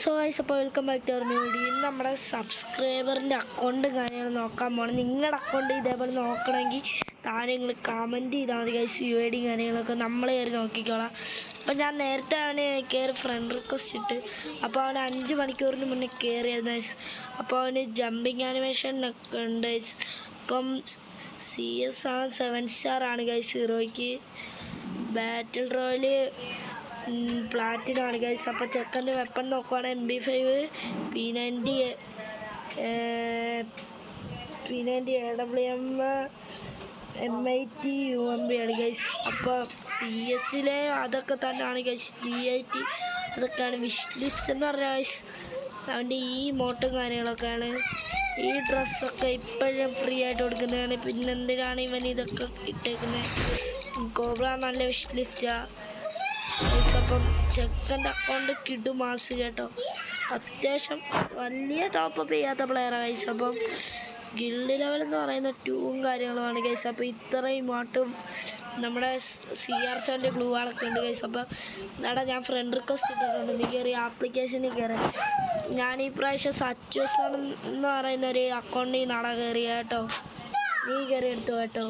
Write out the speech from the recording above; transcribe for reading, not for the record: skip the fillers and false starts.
So guys, അപ്പോൾ welcome back to our video. ഇന്ന് നമ്മുടെ സബ്സ്ക്രൈബറിൻ്റെ അക്കൗണ്ടും കാര്യങ്ങളും നോക്കാൻ പോകണം. നിങ്ങളുടെ അക്കൗണ്ട് ഇതേപോലെ നോക്കണമെങ്കിൽ താഴെ നിങ്ങൾ കമൻറ്റ് ചെയ്താൽ മതി ഗൈസ്. UID കാര്യങ്ങളൊക്കെ നമ്മൾ കയറി നോക്കിക്കോളാം. അപ്പോൾ ഞാൻ നേരത്തെ അവന് കയറി ഫ്രണ്ട് റിക്വസ്റ്റ് ഇട്ട്, അപ്പോൾ അവന് 5 മണിക്കൂറിന് മുന്നേ കയറിയായിരുന്നു ഗൈസ്. അപ്പോൾ അവന് ജമ്പിങ് ആനിമേഷനൊക്കെ ഉണ്ട് ഗൈസ്. അപ്പം CS 7 സ്റ്റാർ ആണ് ഗൈസ്. ഹീറോയ്ക്ക് ബാറ്റിൽ റോയൽ പ്ലാറ്റിനാണ് ഗൈസ്. അപ്പോൾ ചെക്കൻ്റെ വെപ്പൺ നോക്കുവാണെങ്കിൽ MP5 P90 AWM M80 UMP ആണ് ഗൈസ്. അപ്പോൾ CS അതൊക്കെ തന്നെയാണ് ഗൈസ്. G8 അതൊക്കെയാണ് വിഷ് ലിസ്റ്റ് എന്ന് പറഞ്ഞാൽ ഗൈസ്. അവൻ്റെ ഈ മോട്ടും കാര്യങ്ങളൊക്കെയാണ്. ഈ ഡ്രസ്സൊക്കെ ഇപ്പോഴും ഫ്രീ ആയിട്ട് കൊടുക്കുന്നതാണ്. പിന്നെ എന്തിനാണ് ഇവൻ ഇതൊക്കെ ഇട്ടേക്കുന്നത്? കോബ്ര നല്ല വിഷ് ലിസ്റ്റാണ്. അപ്പം ചെക്കൻ്റെ അക്കൗണ്ട് കിടും മാസ് കേട്ടോ. അത്യാവശ്യം വലിയ ടോപ്പപ്പ് ചെയ്യാത്ത പ്ലെയറാണ് ഗൈസ്. അപ്പം ഗിൽഡ് ലെവൽ എന്ന് പറയുന്ന 2 കാര്യങ്ങളുമാണ് ഗൈസ്. അപ്പോൾ ഇത്രയും മാട്ടും നമ്മുടെ CR7 ഗ്ലൂ ആളൊക്കെ ഉണ്ട് ഗൈസ്. അപ്പം ഞാൻ ഫ്രണ്ട് റിക്വസ്റ്റ് ഇട്ടിട്ടുണ്ട്. നീ കയറി ആപ്ലിക്കേഷനിൽ കയറി. ഞാൻ ഈ പ്രാവശ്യം സച്ചുവസ് എന്ന് പറയുന്ന ഒരു അക്കൗണ്ടിൽ കയറിയ കേട്ടോ. നീ കയറി എടുത്തു കേട്ടോ.